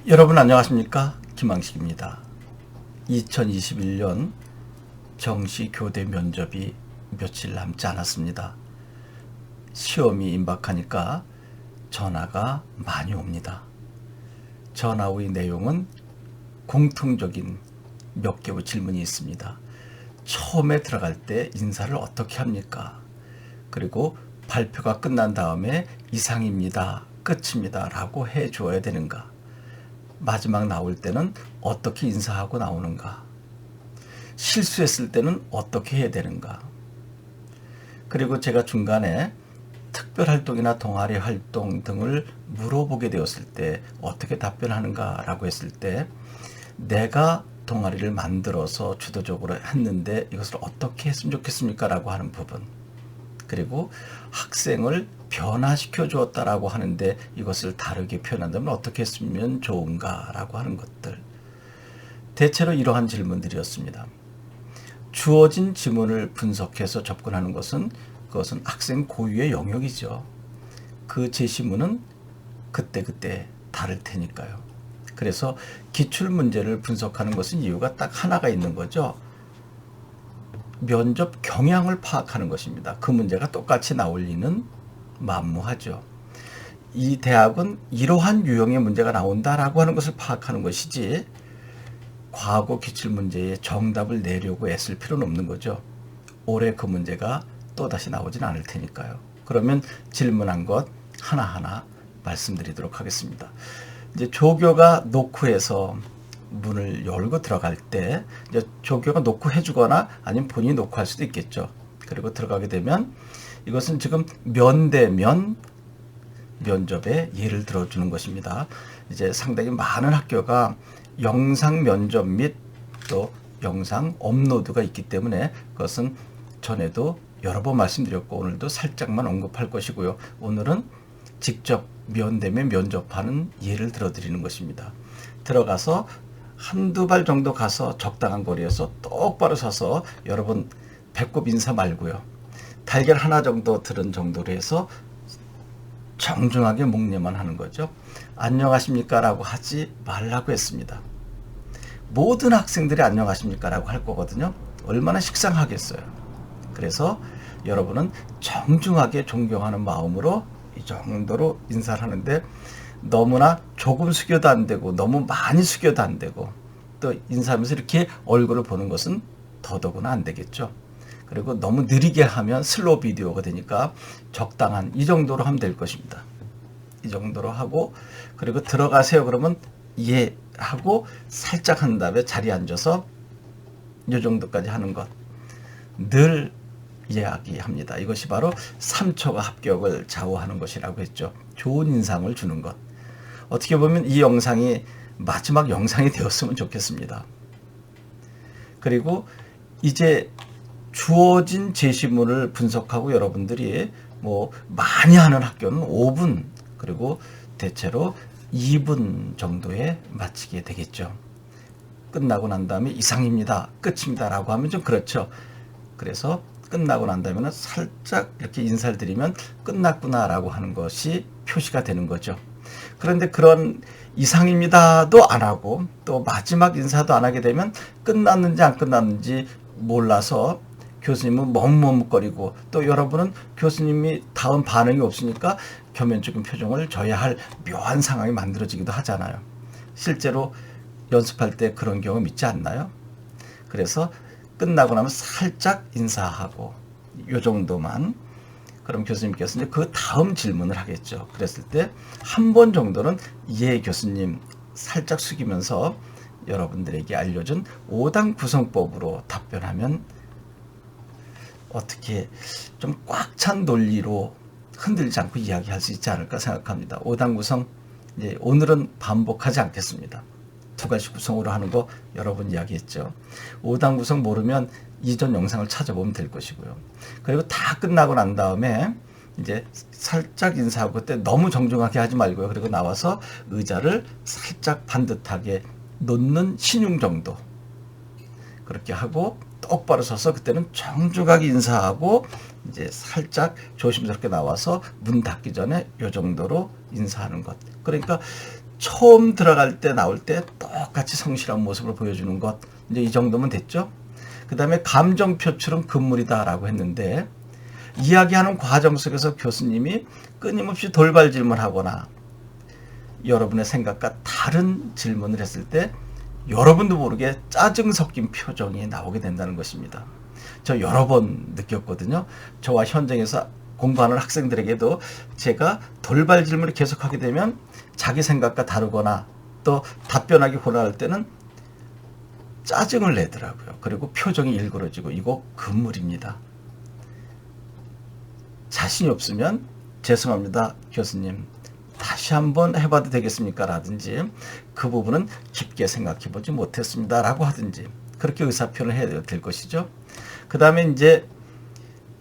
여러분 안녕하십니까? 김항식입니다. 2021년 정시 교대 면접이 며칠 남지 않았습니다. 시험이 임박하니까 전화가 많이 옵니다. 전화의 내용은 공통적인 몇 개의 질문이 있습니다. 처음에 들어갈 때 인사를 어떻게 합니까? 그리고 발표가 끝난 다음에 이상입니다, 끝입니다 라고 해줘야 되는가? 마지막 나올 때는 어떻게 인사하고 나오는가? 실수했을 때는 어떻게 해야 되는가? 그리고 제가 중간에 특별활동이나 동아리 활동 등을 물어보게 되었을 때 어떻게 답변하는가 라고 했을 때 내가 동아리를 만들어서 주도적으로 했는데 이것을 어떻게 했으면 좋겠습니까? 라고 하는 부분, 그리고 학생을 변화시켜 주었다라고 하는데 이것을 다르게 표현한다면 어떻게 했으면 좋은가 라고 하는 것들, 대체로 이러한 질문들이었습니다. 주어진 지문을 분석해서 접근하는 것은 그것은 학생 고유의 영역이죠. 그 제시문은 그때그때 다를 테니까요. 그래서 기출문제를 분석하는 것은 이유가 딱 하나가 있는 거죠. 면접 경향을 파악하는 것입니다. 그 문제가 똑같이 나올 리는 만무하죠. 이 대학은 이러한 유형의 문제가 나온다라고 하는 것을 파악하는 것이지 과거 기출문제의 정답을 내려고 애쓸 필요는 없는 거죠. 올해 그 문제가 또다시 나오진 않을 테니까요. 그러면 질문한 것 하나하나 말씀드리도록 하겠습니다. 이제 조교가 노크해서 문을 열고 들어갈 때 이제 조교가 노크해 주거나 아니면 본인이 노크할 수도 있겠죠. 그리고 들어가게 되면 이것은 지금 면대면 면접의 예를 들어주는 것입니다. 이제 상당히 많은 학교가 영상 면접 및 또 영상 업로드가 있기 때문에 그것은 전에도 여러 번 말씀드렸고 오늘도 살짝만 언급할 것이고요. 오늘은 직접 면대면 면접하는 예를 들어드리는 것입니다. 들어가서 한두 발 정도 가서 적당한 거리에서 똑바로 서서 여러분 배꼽 인사 말고요. 달걀 하나 정도 들은 정도로 해서 정중하게 목례만 하는 거죠. 안녕하십니까 라고 하지 말라고 했습니다. 모든 학생들이 안녕하십니까 라고 할 거거든요. 얼마나 식상하겠어요. 그래서 여러분은 정중하게 존경하는 마음으로 이 정도로 인사를 하는데 너무나 조금 숙여도 안 되고 너무 많이 숙여도 안 되고 또 인사하면서 이렇게 얼굴을 보는 것은 더더구나 안 되겠죠. 그리고 너무 느리게 하면 슬로우 비디오가 되니까 적당한 이 정도로 하면 될 것입니다. 이 정도로 하고 그리고 들어가세요 그러면 예 하고 살짝 한 다음에 자리에 앉아서 이 정도까지 하는 것 늘 이야기합니다. 이것이 바로 3초가 합격을 좌우하는 것이라고 했죠. 좋은 인상을 주는 것. 어떻게 보면 이 영상이 마지막 영상이 되었으면 좋겠습니다. 그리고 이제 주어진 제시문을 분석하고 여러분들이 뭐 많이 하는 학교는 5분 그리고 대체로 2분 정도에 마치게 되겠죠. 끝나고 난 다음에 이상입니다, 끝입니다 라고 하면 좀 그렇죠. 그래서 끝나고 난 다음에 살짝 이렇게 인사를 드리면 끝났구나 라고 하는 것이 표시가 되는 거죠. 그런데 그런 이상입니다도 안 하고 또 마지막 인사도 안 하게 되면 끝났는지 안 끝났는지 몰라서 교수님은 머뭇머뭇거리고 또 여러분은 교수님이 다음 반응이 없으니까 겸연쩍은 표정을 져야 할 묘한 상황이 만들어지기도 하잖아요. 실제로 연습할 때 그런 경험 있지 않나요? 그래서 끝나고 나면 살짝 인사하고 요 정도만, 그럼 교수님께서 이제 그 다음 질문을 하겠죠. 그랬을 때 한 번 정도는 예 교수님 살짝 숙이면서 여러분들에게 알려준 5단 구성법으로 답변하면 어떻게 좀 꽉 찬 논리로 흔들지 않고 이야기할 수 있지 않을까 생각합니다. 5단 구성 이제 오늘은 반복하지 않겠습니다. 2가지 구성으로 하는 거 여러 번 이야기했죠. 5단 구성 모르면 이전 영상을 찾아보면 될 것이고요. 그리고 다 끝나고 난 다음에 이제 살짝 인사하고 그때 너무 정중하게 하지 말고요. 그리고 나와서 의자를 살짝 반듯하게 놓는 신용 정도 그렇게 하고 똑바로 서서 그때는 정중하게 인사하고 이제 살짝 조심스럽게 나와서 문 닫기 전에 이 정도로 인사하는 것. 그러니까 처음 들어갈 때 나올 때 똑같이 성실한 모습을 보여주는 것. 이제 이 정도면 됐죠. 그 다음에 감정 표출은 금물이다라고 했는데, 이야기하는 과정 속에서 교수님이 끊임없이 돌발 질문하거나 여러분의 생각과 다른 질문을 했을 때 여러분도 모르게 짜증 섞인 표정이 나오게 된다는 것입니다. 저 여러 번 느꼈거든요. 저와 현장에서 공부하는 학생들에게도 제가 돌발 질문을 계속하게 되면 자기 생각과 다르거나 또 답변하기 곤란할 때는 짜증을 내더라고요. 그리고 표정이 일그러지고, 이거 금물입니다. 자신이 없으면 죄송합니다 교수님, 다시 한번 해봐도 되겠습니까? 라든지, 그 부분은 깊게 생각해 보지 못했습니다 라고 하든지, 그렇게 의사표현을 해야 될 것이죠. 그 다음에 이제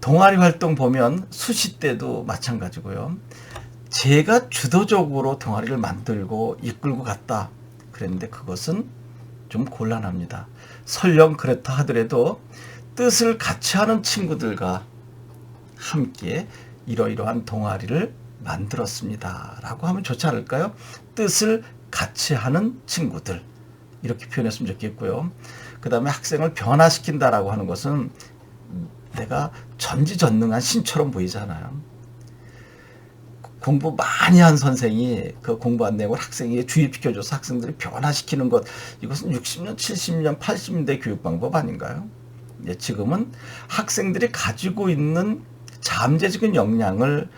동아리 활동 보면 수시 때도 마찬가지고요. 제가 주도적으로 동아리를 만들고 이끌고 갔다 그랬는데 그것은 좀 곤란합니다. 설령 그렇다 하더라도 뜻을 같이 하는 친구들과 함께 이러이러한 동아리를 만들었습니다 라고 하면 좋지 않을까요? 뜻을 같이 하는 친구들, 이렇게 표현했으면 좋겠고요. 그 다음에 학생을 변화시킨다라고 하는 것은 내가 전지전능한 신처럼 보이잖아요. 공부 많이 한 선생이 그 공부한 내용을 학생에게 주입시켜줘서 학생들이 변화시키는 것, 이것은 60년, 70년, 80년대 교육 방법 아닌가요? 지금은 학생들이 가지고 있는 잠재적인 역량을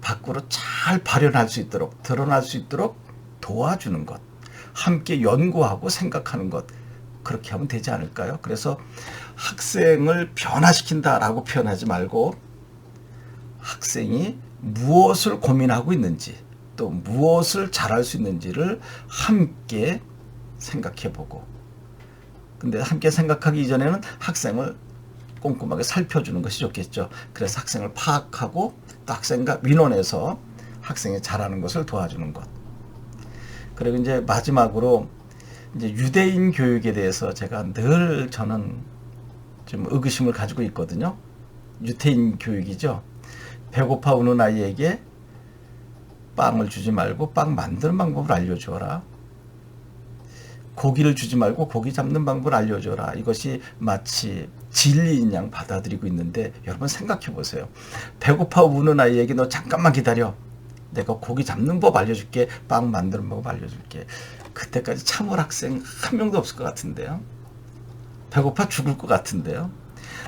밖으로 잘 발현할 수 있도록, 드러날 수 있도록 도와주는 것, 함께 연구하고 생각하는 것, 그렇게 하면 되지 않을까요? 그래서 학생을 변화시킨다라고 표현하지 말고 학생이 무엇을 고민하고 있는지, 또 무엇을 잘할 수 있는지를 함께 생각해보고, 근데 함께 생각하기 이전에는 학생을 꼼꼼하게 살펴주는 것이 좋겠죠. 그래서 학생을 파악하고 또 학생과 민원해서 학생이 잘하는 것을 도와주는 것. 그리고 이제 마지막으로 이제 유대인 교육에 대해서 제가 늘 저는 좀 의구심을 가지고 있거든요. 유대인 교육이죠. 배고파 우는 아이에게 빵을 주지 말고 빵 만드는 방법을 알려주어라. 고기를 주지 말고 고기 잡는 방법을 알려줘라. 이것이 마치 진리인 양 받아들이고 있는데, 여러분 생각해 보세요. 배고파 우는 아이에게 너 잠깐만 기다려, 내가 고기 잡는 법 알려줄게, 빵 만드는 법 알려줄게. 그때까지 참을 학생 한 명도 없을 것 같은데요. 배고파 죽을 것 같은데요.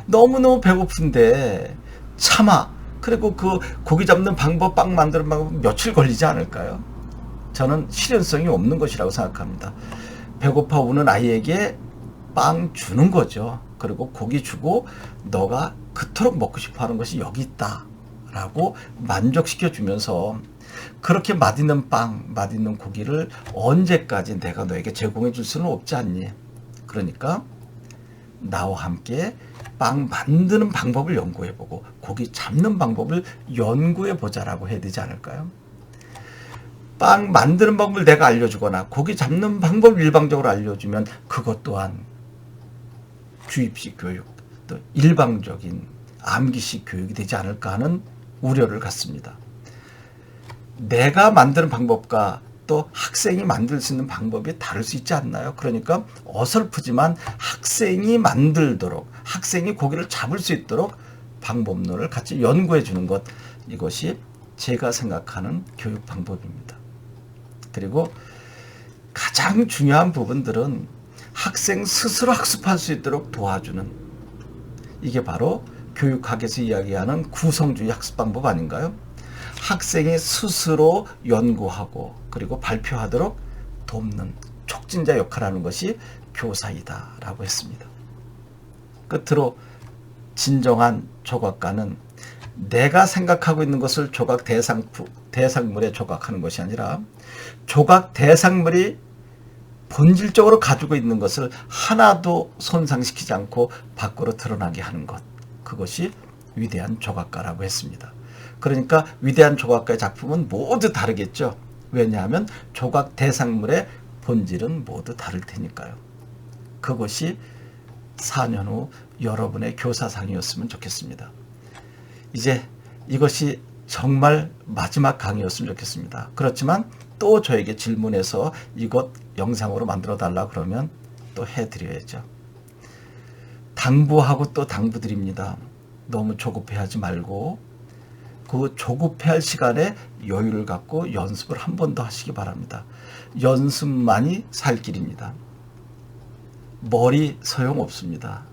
너무너무 배고픈데 참아. 그리고 그 고기 잡는 방법, 빵 만드는 방법 며칠 걸리지 않을까요? 저는 실현성이 없는 것이라고 생각합니다. 배고파 우는 아이에게 빵 주는 거죠. 그리고 고기 주고 너가 그토록 먹고 싶어 하는 것이 여기 있다 라고 만족시켜 주면서, 그렇게 맛있는 빵, 맛있는 고기를 언제까지 내가 너에게 제공해 줄 수는 없지 않니? 그러니까 나와 함께 빵 만드는 방법을 연구해보고 고기 잡는 방법을 연구해보자라고 해야 되지 않을까요? 빵 만드는 방법을 내가 알려주거나 고기 잡는 방법을 일방적으로 알려주면 그것 또한 주입식 교육, 또 일방적인 암기식 교육이 되지 않을까 하는 우려를 갖습니다. 내가 만드는 방법과 또 학생이 만들 수 있는 방법이 다를 수 있지 않나요? 그러니까 어설프지만 학생이 만들도록, 학생이 고기를 잡을 수 있도록 방법론을 같이 연구해 주는 것, 이것이 제가 생각하는 교육 방법입니다. 그리고 가장 중요한 부분들은 학생 스스로 학습할 수 있도록 도와주는, 이게 바로 교육학에서 이야기하는 구성주의 학습 방법 아닌가요? 학생이 스스로 연구하고 그리고 발표하도록 돕는 촉진자 역할을 하는 것이 교사이다 라고 했습니다. 끝으로 진정한 조각가는 내가 생각하고 있는 것을 조각 대상물에 조각하는 것이 아니라 조각 대상물이 본질적으로 가지고 있는 것을 하나도 손상시키지 않고 밖으로 드러나게 하는 것, 그것이 위대한 조각가라고 했습니다. 그러니까 위대한 조각가의 작품은 모두 다르겠죠. 왜냐하면 조각 대상물의 본질은 모두 다를 테니까요. 그것이 4년 후 여러분의 교사상이었으면 좋겠습니다. 이제 이것이 정말 마지막 강의였으면 좋겠습니다. 그렇지만 또 저에게 질문해서 이것 영상으로 만들어 달라 그러면 또 해드려야죠. 당부하고 또 당부드립니다. 너무 조급해하지 말고 그 조급해할 시간에 여유를 갖고 연습을 한 번 더 하시기 바랍니다. 연습만이 살 길입니다. 머리 소용없습니다.